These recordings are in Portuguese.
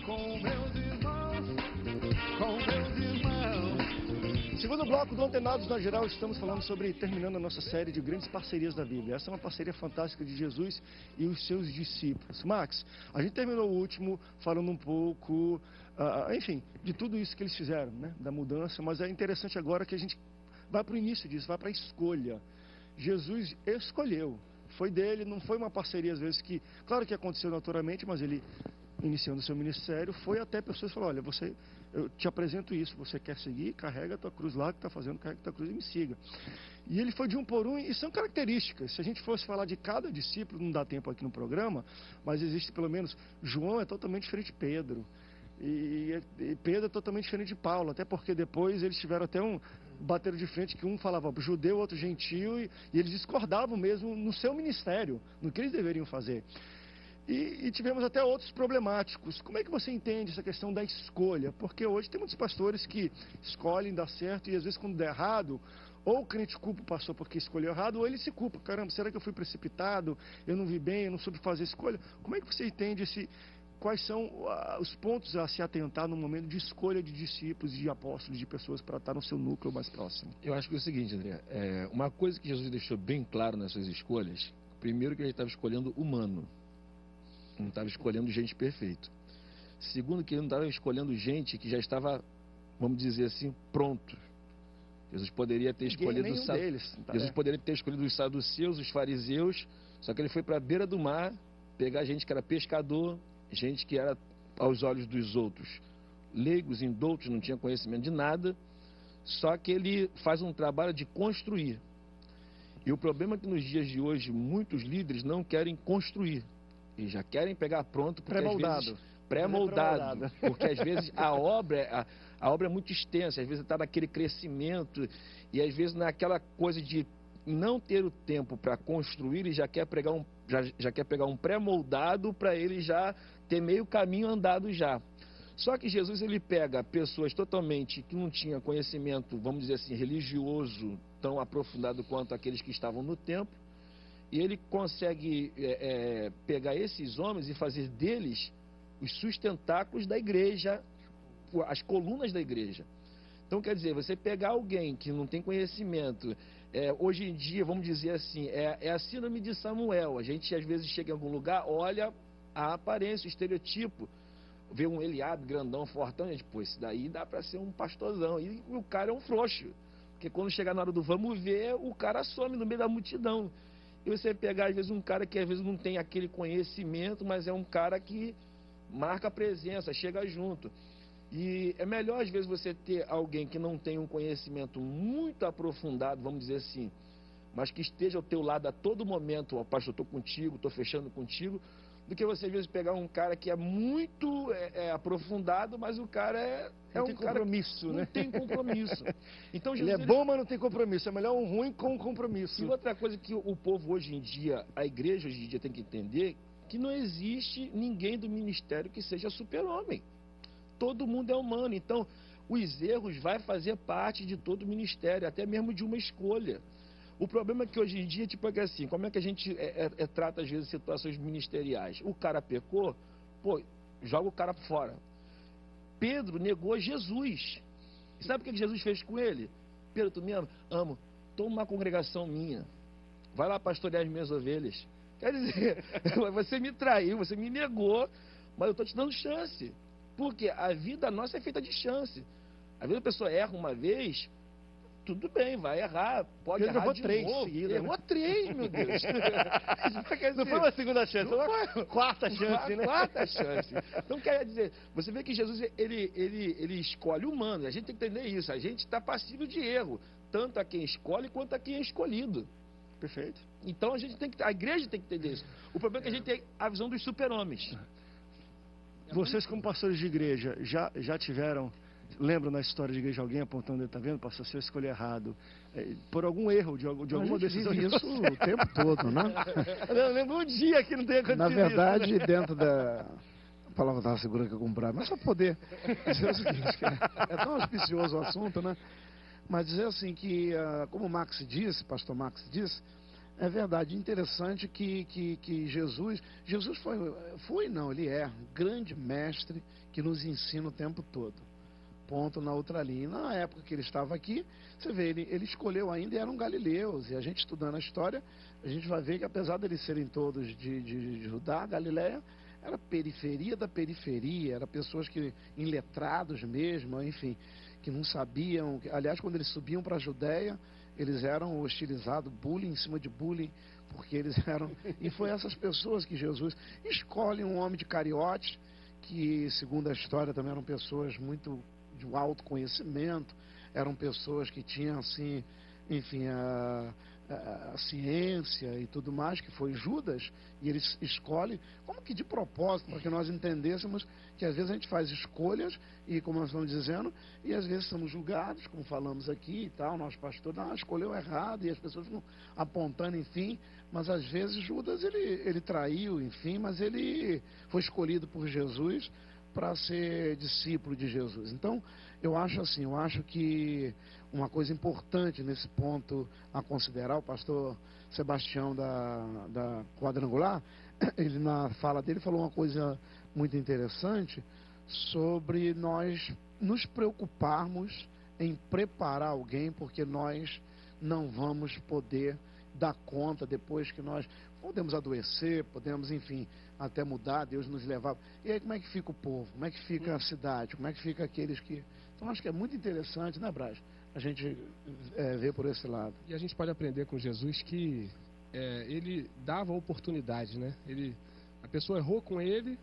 com meus irmãos, com meus irmãos. Segundo bloco do Antenados na Geral, estamos falando sobre, terminando a nossa série de grandes parcerias da Bíblia. Essa é uma parceria fantástica de Jesus e os seus discípulos. Max, a gente terminou o último falando um pouco, enfim, de tudo isso que eles fizeram, né, da mudança, mas é interessante agora que a gente vai para o início disso, vai para a escolha. Jesus escolheu, foi dele, não foi uma parceria às vezes que, claro que aconteceu naturalmente, mas ele, iniciando o seu ministério, foi até pessoas que falaram, olha, eu te apresento isso, você quer seguir, carrega a tua cruz lá que está fazendo, carrega a tua cruz e me siga. E ele foi de um por um, e são características. Se a gente fosse falar de cada discípulo, não dá tempo aqui no programa, mas existe pelo menos, João é totalmente diferente de Pedro, e Pedro é totalmente diferente de Paulo, até porque depois eles tiveram até bateram de frente que um falava judeu, outro gentio, e eles discordavam mesmo no seu ministério, no que eles deveriam fazer. E tivemos até outros problemáticos. Como é que você entende essa questão da escolha? Porque hoje tem muitos pastores que escolhem dar certo e às vezes quando der errado, ou o crente culpa o pastor porque escolheu errado, ou ele se culpa. Caramba, será que eu fui precipitado? Eu não vi bem, eu não soube fazer escolha? Como é que você entende quais são os pontos a se atentar no momento de escolha de discípulos, de apóstolos, de pessoas para estar no seu núcleo mais próximo? Eu acho que é o seguinte, André, uma coisa que Jesus deixou bem claro nas suas escolhas, primeiro que ele estava escolhendo humano, não estava escolhendo gente perfeita. Segundo que ele não estava escolhendo gente que já estava, vamos dizer assim, pronto. Jesus poderia ter escolhido Jesus poderia ter escolhido os saduceus, os fariseus, só que ele foi para a beira do mar pegar gente que era pescador, gente que era, aos olhos dos outros, leigos, indoutos, não tinha conhecimento de nada, só que ele faz um trabalho de construir. E o problema é que nos dias de hoje, muitos líderes não querem construir, e já querem pegar pronto, porque pré-moldado, porque às vezes a obra é muito extensa, às vezes está naquele crescimento, e às vezes naquela coisa de não ter o tempo para construir, e já quer pegar um pré-moldado para ele já ter meio caminho andado já. Só que Jesus, ele pega pessoas totalmente que não tinham conhecimento, vamos dizer assim, religioso tão aprofundado quanto aqueles que estavam no templo, e ele consegue pegar esses homens e fazer deles os sustentáculos da igreja, as colunas da igreja. Então, quer dizer, você pegar alguém que não tem conhecimento, hoje em dia, vamos dizer assim, é a síndrome de Samuel. A gente, às vezes, chega em algum lugar, olha a aparência, o estereotipo, vê um Eliabe grandão, fortão, a gente, pô, esse daí dá para ser um pastorzão. E o cara é um frouxo, porque quando chegar na hora do vamos ver, o cara some no meio da multidão. E você pegar, às vezes, um cara que às vezes não tem aquele conhecimento, mas é um cara que marca a presença, chega junto. E é melhor, às vezes, você ter alguém que não tem um conhecimento muito aprofundado, vamos dizer assim, mas que esteja ao teu lado a todo momento, ó, pastor, estou contigo, estou fechando contigo, do que você, às vezes, pegar um cara que é muito aprofundado, mas o cara não tem compromisso, né? Não tem compromisso. Então, Jesus, ele é bom, mas não tem compromisso. É melhor um ruim com compromisso. E outra coisa que o povo hoje em dia, a igreja hoje em dia tem que entender, que não existe ninguém do ministério que seja super-homem. Todo mundo é humano. Então, os erros vai fazer parte de todo o ministério, até mesmo de uma escolha. O problema é que hoje em dia, tipo assim, como é que a gente trata às vezes situações ministeriais? O cara pecou, pô, joga o cara fora. Pedro negou Jesus. E sabe o que Jesus fez com ele? Pedro, tu me ama? Amo. Toma uma congregação minha. Vai lá pastorear as minhas ovelhas. Quer dizer, você me traiu, você me negou, mas eu estou te dando chance. Porque a vida nossa é feita de chance. Às vezes a pessoa erra uma vez, tudo bem, vai errar, pode errar de novo. Errou três, meu Deus. Não foi uma segunda chance, foi uma quarta chance, né? Quarta chance. Então, quer dizer, você vê que Jesus, ele escolhe o humano. A gente tem que entender isso. A gente está passível de erro, tanto a quem escolhe quanto a quem é escolhido. Perfeito. Então, a igreja tem que entender isso. O problema é que a gente tem a visão dos super-homens. Vocês, como pastores de igreja, já tiveram... Lembram na história de igreja alguém apontando, está vendo, pastor, se eu escolher errado, por algum erro, de alguma decisão? Isso o tempo todo, né? Eu lembro um dia que não tem acontecido. Na verdade, isso, né? dentro da... A palavra estava segura que eu comprar, mas só poder dizer o seguinte, que é tão auspicioso o assunto, né? Mas dizer assim que, como Max disse, pastor Max disse, É verdade, interessante que Jesus ele é um grande mestre que nos ensina o tempo todo. Ponto na outra linha. Na época que ele estava aqui, você vê, ele escolheu ainda e eram galileus. E a gente estudando a história, a gente vai ver que apesar deles serem todos de Judá, Galileia era periferia da periferia, era pessoas que, iletrados mesmo, enfim, que não sabiam. Aliás, quando eles subiam para a Judéia, eles eram hostilizados, bullying em cima de bullying, porque eles eram... E foi essas pessoas que Jesus escolhe um homem de Cariotes, que, segundo a história, também eram pessoas muito de alto conhecimento, eram pessoas que tinham, assim, enfim, a ciência e tudo mais, que foi Judas, e ele escolhe, como que de propósito, para que nós entendêssemos que às vezes a gente faz escolhas, e como nós estamos dizendo, e às vezes somos julgados, como falamos aqui e tal, nosso pastor escolheu errado, e as pessoas ficam apontando, enfim, mas às vezes Judas, ele traiu, enfim, mas ele foi escolhido por Jesus para ser discípulo de Jesus. Então, eu acho que uma coisa importante nesse ponto a considerar, o pastor Sebastião da Quadrangular, ele na fala dele falou uma coisa muito interessante sobre nós nos preocuparmos em preparar alguém, porque nós não vamos poder dar conta depois que nós podemos adoecer, podemos, enfim, até mudar, Deus nos levar. E aí como é que fica o povo? Como é que fica a cidade? Como é que fica aqueles que... Então acho que é muito interessante, né, Braz? A gente vê por esse lado. E a gente pode aprender com Jesus que ele dava oportunidade, né? A pessoa errou com ele,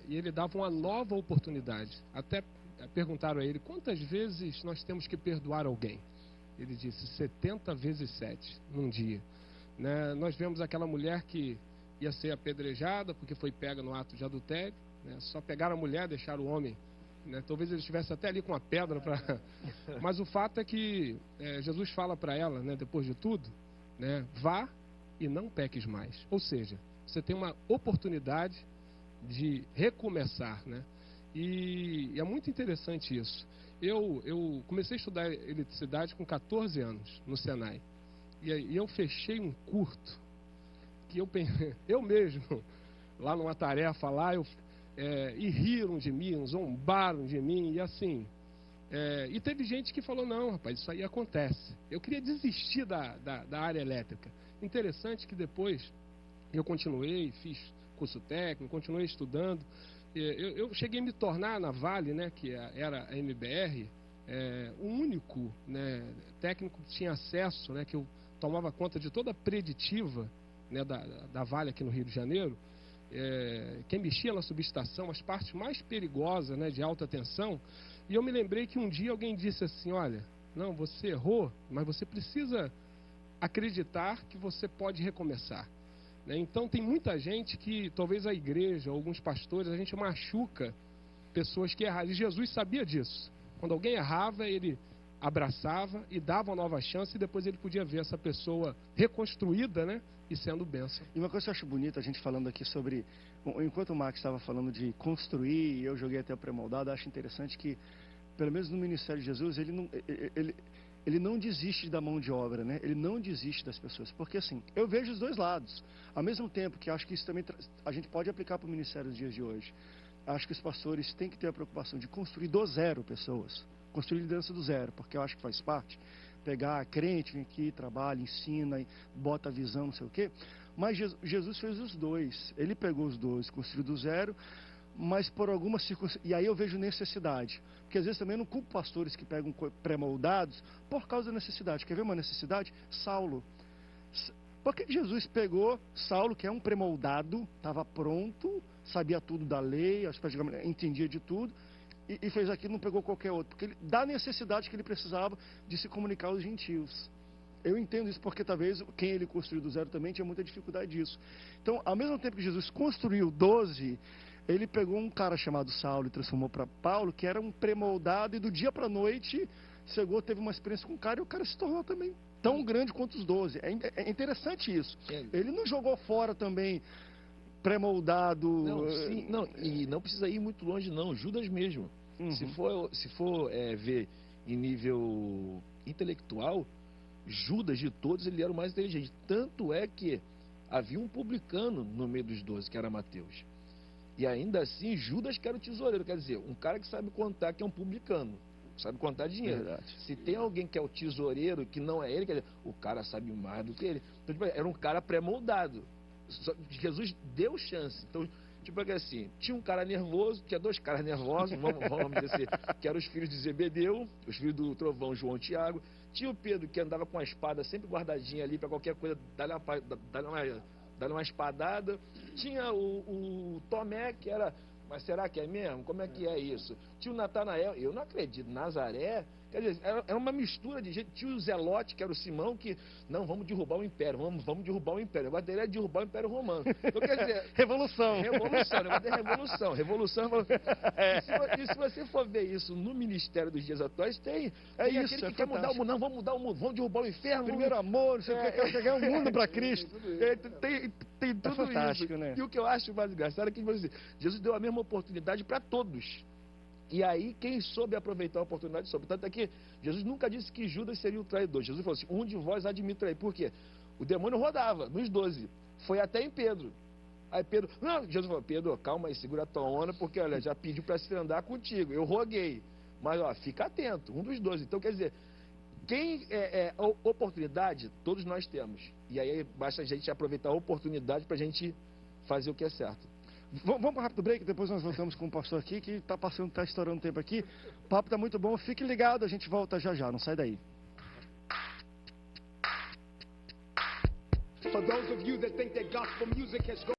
e ele dava uma nova oportunidade. Até perguntaram a ele, quantas vezes nós temos que perdoar alguém? Ele disse 70 vezes 7 num dia. Né? Nós vemos aquela mulher que ia ser apedrejada porque foi pega no ato de adultério. Né? Só pegaram a mulher, deixaram o homem. Né? Talvez ele estivesse até ali com a pedra para. Mas o fato é que Jesus fala para ela, né, depois de tudo, né, vá e não peques mais. Ou seja, você tem uma oportunidade de recomeçar, né? E é muito interessante isso. Eu comecei a estudar eletricidade com 14 anos no Senai. E eu fechei um curto que eu mesmo, lá numa tarefa lá, e riram de mim, zombaram de mim, e assim. E teve gente que falou, não, rapaz, isso aí acontece. Eu queria desistir da área elétrica. Interessante que depois eu continuei, fiz curso técnico, continuei estudando. Eu cheguei a me tornar na Vale, né, que era a MBR, o único, né, técnico que tinha acesso, né, que eu tomava conta de toda a preditiva, né, da Vale aqui no Rio de Janeiro. Quem mexia na subestação, as partes mais perigosas, né, de alta tensão. E eu me lembrei que um dia alguém disse assim, olha, não, você errou, mas você precisa acreditar que você pode recomeçar. Então tem muita gente que, talvez a igreja, alguns pastores, a gente machuca pessoas que erraram. E Jesus sabia disso. Quando alguém errava, ele abraçava e dava uma nova chance, e depois ele podia ver essa pessoa reconstruída, né, e sendo bênção. E uma coisa que eu acho bonita, a gente falando aqui sobre, enquanto o Max estava falando de construir, e eu joguei até o pré-moldado, acho interessante que, pelo menos no ministério de Jesus, ele não desiste da mão de obra, né? Ele não desiste das pessoas. Porque assim, eu vejo os dois lados. Ao mesmo tempo que acho que isso também a gente pode aplicar para o ministério dos dias de hoje. Acho que os pastores têm que ter a preocupação de construir do zero pessoas. Construir liderança do zero, porque eu acho que faz parte. Pegar crente, vem aqui, trabalha, ensina, bota a visão, não sei o quê. Mas Jesus fez os dois. Ele pegou os dois, construiu do zero, mas por algumas circunstâncias. E aí eu vejo necessidade. Porque às vezes também eu não culpo pastores que pegam pré-moldados por causa da necessidade. Quer ver uma necessidade? Saulo. Por que Jesus pegou Saulo, que é um pré-moldado, estava pronto, sabia tudo da lei, entendia de tudo, e fez aquilo, não pegou qualquer outro? Porque da necessidade que ele precisava de se comunicar aos gentios. Eu entendo isso porque talvez quem ele construiu do zero também tinha muita dificuldade disso. Então, ao mesmo tempo que Jesus construiu 12, ele pegou um cara chamado Saulo e transformou para Paulo, que era um pré-moldado, e do dia para a noite chegou, teve uma experiência com o cara, e o cara se tornou também tão grande quanto os 12. É interessante isso. Ele não jogou fora também pré-moldado. Não, sim, não, e não precisa ir muito longe, não. Judas mesmo. Uhum. Se for ver em nível intelectual, Judas, de todos, ele era o mais inteligente. Tanto é que havia um publicano no meio dos 12, que era Mateus. E ainda assim, Judas que era o tesoureiro. Quer dizer, um cara que sabe contar, que é um publicano. Sabe contar dinheiro. Verdade. Se tem alguém que é o tesoureiro, que não é ele, quer dizer, o cara sabe mais do que ele. Então, tipo, era um cara pré-moldado. Jesus deu chance. Então, tipo assim, tinha um cara nervoso, tinha 2 caras nervosos, vamos dizer assim, que eram os filhos de Zebedeu, os filhos do trovão, João e Tiago. Tinha o Pedro, que andava com a espada sempre guardadinha ali para qualquer coisa, dar uma espadada. Tinha o Tomé, que era, mas será que é mesmo? Como é que é isso? Tinha o Natanael, eu não acredito, Nazaré. Quer dizer, era uma mistura de gente. Tinha o Zelote, que era o Simão, que, não, vamos derrubar o Império, vamos derrubar o Império. Agora dele é derrubar o Império Romano. Então, quer dizer... Revolução. Revolução. E se você for ver isso no ministério dos dias atuais, tem isso, aquele que quer mudar o mundo. Não, vamos mudar o mundo, vamos derrubar o inferno. Primeiro amor, você quer chegar o mundo para Cristo. Tem tudo fantástico, isso. né? E o que eu acho mais engraçado é que Jesus deu a mesma oportunidade para todos. E aí, quem soube aproveitar a oportunidade, soube. Tanto é que Jesus nunca disse que Judas seria o traidor. Jesus falou assim, um de vós há de me trair. Por quê? O demônio rodava nos 12. Foi até em Pedro. Aí Pedro, não, Jesus falou, Pedro, calma aí, segura a tua onda, porque, olha, já pediu para se andar contigo. Eu roguei. Mas, ó, fica atento, um dos 12. Então, quer dizer, oportunidade, todos nós temos. E aí, basta a gente aproveitar a oportunidade para a gente fazer o que é certo. Vamos para um rápido break, depois nós voltamos com o pastor aqui, que está estourando tempo aqui. O papo está muito bom, fique ligado, a gente volta já, não sai daí. For those of you that think that gospel music has gone...